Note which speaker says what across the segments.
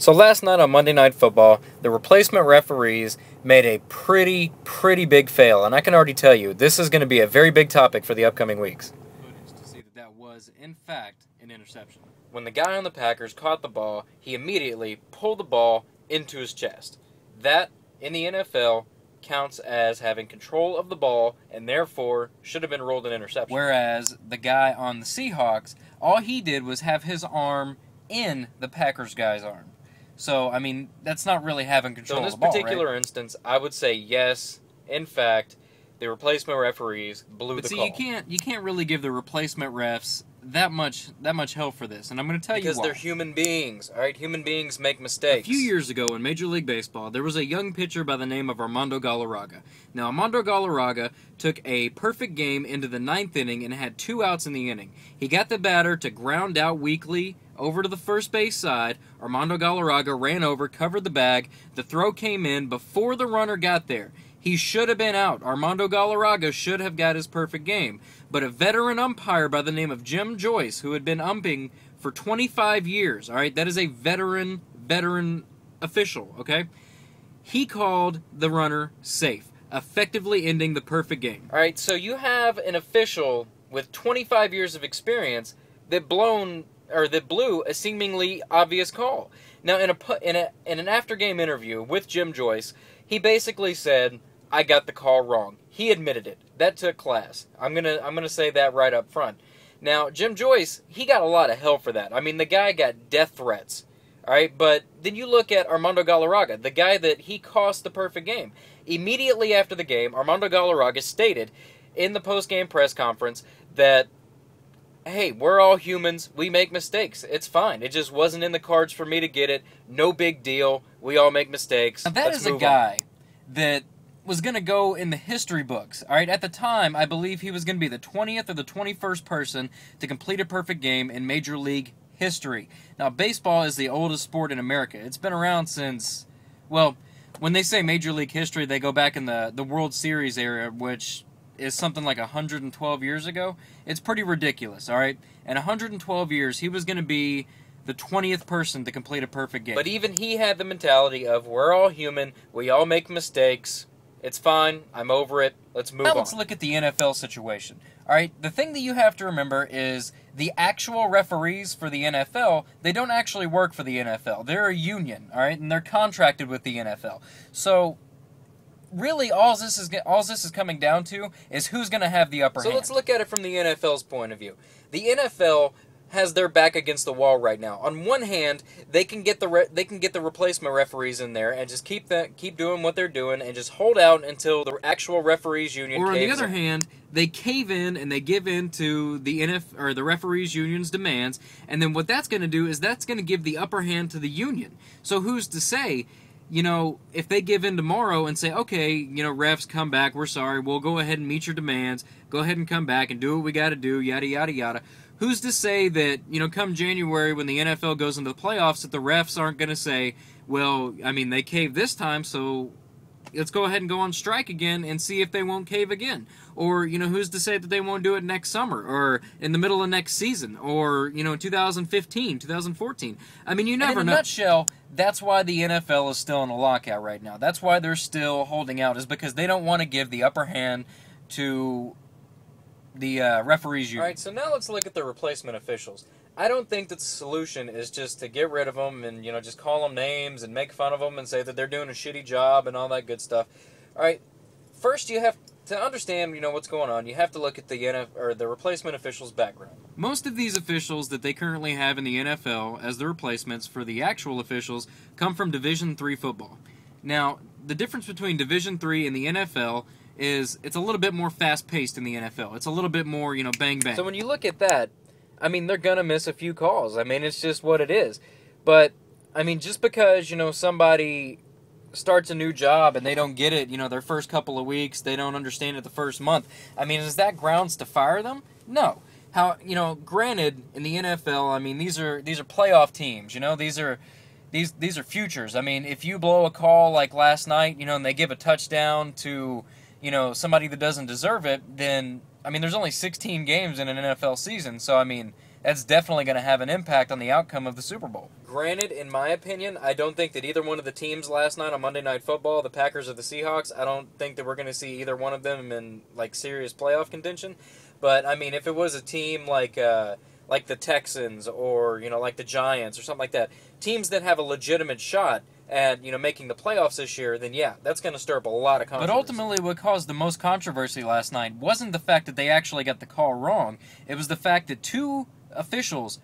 Speaker 1: So last night on Monday Night Football, the replacement referees made a pretty big fail, and I can already tell you, this is going to be a very big topic for the upcoming weeks.
Speaker 2: Footage to see that that was, in fact, an interception.
Speaker 1: When the guy on the Packers caught the ball, he immediately pulled the ball into his chest. That, in the NFL, counts as having control of the ball, and therefore should have been ruled an interception.
Speaker 2: Whereas the guy on the Seahawks, all he did was have his arm in the Packers guy's arm. So, I mean, that's not really having control of the ball,
Speaker 1: So in this particular
Speaker 2: right?
Speaker 1: instance, I would say yes, in fact, the replacement referees blew the call.
Speaker 2: You can't really give the replacement refs that much help for this, and I'm going to tell you why.
Speaker 1: Because they're human beings, all right? Human beings make mistakes.
Speaker 2: A few years ago in Major League Baseball, there was a young pitcher by the name of Armando Galarraga. Now, Armando Galarraga took a perfect game into the ninth inning and had 2 outs in the inning. He got the batter to ground out weakly over to the first base side. Armando Galarraga ran over, covered the bag. The throw came in before the runner got there. He should have been out. Armando Galarraga should have got his perfect game. But a veteran umpire by the name of Jim Joyce, who had been umping for 25 years, all right, that is a veteran official, okay? He called the runner safe, effectively ending the perfect game.
Speaker 1: All right, so you have an official with 25 years of experience that blew a seemingly obvious call. Now, in an after-game interview with Jim Joyce, he basically said, "I got the call wrong." He admitted it. That took class. I'm gonna say that right up front. Now, Jim Joyce, he got a lot of hell for that. I mean, the guy got death threats. All right, but then you look at Armando Galarraga, the guy that he cost the perfect game. Immediately after the game, Armando Galarraga stated in the post-game press conference that, hey, we're all humans. We make mistakes. It's fine. It just wasn't in the cards for me to get it. No big deal. We all make mistakes.
Speaker 2: Now, that is a guy that was going to go in the history books. All right, at the time, I believe he was going to be the 20th or the 21st person to complete a perfect game in Major League history. Now, baseball is the oldest sport in America. It's been around since, well, when they say Major League history, they go back in the World Series era, which is something like 112 years ago. It's pretty ridiculous, all right? In 112 years, he was going to be the 20th person to complete a perfect game.
Speaker 1: But even he had the mentality of, we're all human, we all make mistakes, it's fine, I'm over it, let's move on.
Speaker 2: Now let's look at the NFL situation. All right, the thing that you have to remember is the actual referees for the NFL, they don't actually work for the NFL. They're a union, all right, and they're contracted with the NFL. So really, all this is coming down to is who's going to have the upper hand.
Speaker 1: So let's look at it from the NFL's point of view. The NFL has their back against the wall right now. On one hand, they can get the replacement referees in there and just keep doing what they're doing and just hold out until the actual referees union caves in.
Speaker 2: Or on the other hand, they cave in and they give in to the the referees union's demands, and then what that's going to do is that's going to give the upper hand to the union. So who's to say, you know, if they give in tomorrow and say, okay, you know, refs, come back, we're sorry, we'll go ahead and meet your demands, go ahead and come back and do what we got to do, yada, yada, yada. Who's to say that, you know, come January when the NFL goes into the playoffs that the refs aren't going to say, well, I mean, they caved this time, so let's go ahead and go on strike again and see if they won't cave again. Or, you know, who's to say that they won't do it next summer or in the middle of next season or, you know, 2015, 2014. I mean, you never know. In a nutshell, that's why the NFL is still in a lockout right now. That's why they're still holding out, is because they don't want to give the upper hand to the referees union.
Speaker 1: All right, so now let's look at the replacement officials. I don't think that the solution is just to get rid of them and, you know, just call them names and make fun of them and say that they're doing a shitty job and all that good stuff. All right, first you have to understand, you know, what's going on. You have to look at the replacement officials' background.
Speaker 2: Most of these officials that they currently have in the NFL as the replacements for the actual officials come from Division III football. Now, the difference between Division III and the NFL is it's a little bit more fast-paced in the NFL. It's a little bit more, you know, bang-bang.
Speaker 1: So when you look at that, I mean, they're going to miss a few calls. I mean, it's just what it is. But, I mean, just because, you know, somebody starts a new job and they don't get it, you know, their first couple of weeks, they don't understand it the first month, I mean, is that grounds to fire them? No. How, you know, granted, in the NFL, I mean, these are playoff teams, you know, these are futures. I mean, if you blow a call like last night, you know, and they give a touchdown to, you know, somebody that doesn't deserve it, then, I mean, there's only 16 games in an NFL season, so, I mean, that's definitely going to have an impact on the outcome of the Super Bowl. granted, in my opinion, I don't think that either one of the teams last night on Monday Night Football, the Packers or the Seahawks, I don't think that we're going to see either one of them in like serious playoff contention. But I mean, if it was a team like the Texans or like the Giants or something like that, teams that have a legitimate shot at making the playoffs this year, then yeah, that's going to stir up a lot of controversy.
Speaker 2: But ultimately, what caused the most controversy last night wasn't the fact that they actually got the call wrong. It was the fact that two officials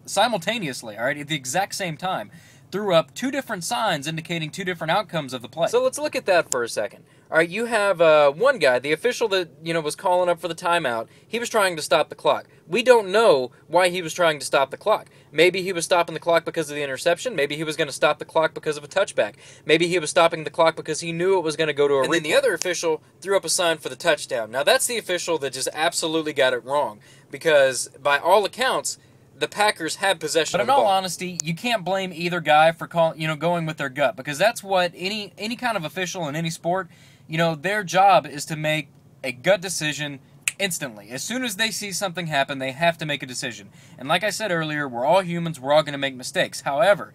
Speaker 2: simultaneously, all right, at the exact same time, threw up two different signs indicating two different outcomes of the play.
Speaker 1: So let's look at that for a second. All right, you have one guy, the official that was calling up for the timeout. He was trying to stop the clock. We don't know why he was trying to stop the clock. Maybe he was stopping the clock because of the interception. Maybe he was going to stop the clock because of a touchback. Maybe he was stopping the clock because he knew it was going to go to a replay. And then the other official threw up a sign for the touchdown. Now that's the official that just absolutely got it wrong, because by all accounts, the Packers had possession of the ball.
Speaker 2: But in all honesty, you can't blame either guy for going with their gut, because that's what any kind of official in any sport, their job is to make a gut decision instantly. As soon as they see something happen, they have to make a decision. And like I said earlier, we're all humans, we're all going to make mistakes. However,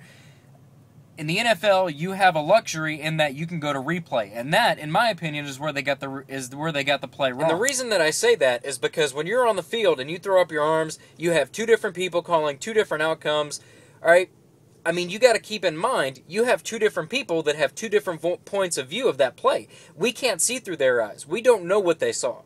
Speaker 2: in the NFL, you have a luxury in that you can go to replay, and that, in my opinion, is where they got the play wrong.
Speaker 1: And the reason that I say that is because when you're on the field and you throw up your arms, you have two different people calling two different outcomes. All right, I mean, you got to keep in mind you have two different people that have two different points of view of that play. We can't see through their eyes. We don't know what they saw.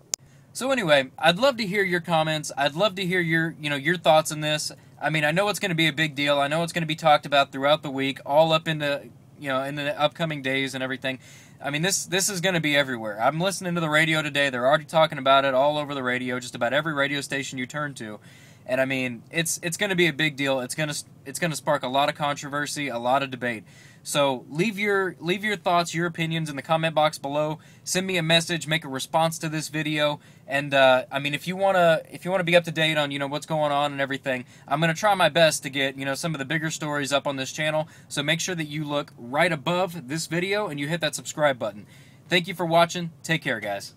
Speaker 2: So anyway, I'd love to hear your comments. I'd love to hear your thoughts on this. I mean, I know it's going to be a big deal. I know it's going to be talked about throughout the week, all up into in the upcoming days and everything. I mean, this is going to be everywhere. I'm listening to the radio today. They're already talking about it all over the radio, just about every radio station you turn to. And I mean, it's going to be a big deal. It's going to spark a lot of controversy, a lot of debate. So leave your thoughts, your opinions in the comment box below. Send me a message, make a response to this video, and I mean, if you wanna be up to date on what's going on and everything, I'm gonna try my best to get some of the bigger stories up on this channel. So make sure that you look right above this video and you hit that subscribe button. Thank you for watching. Take care, guys.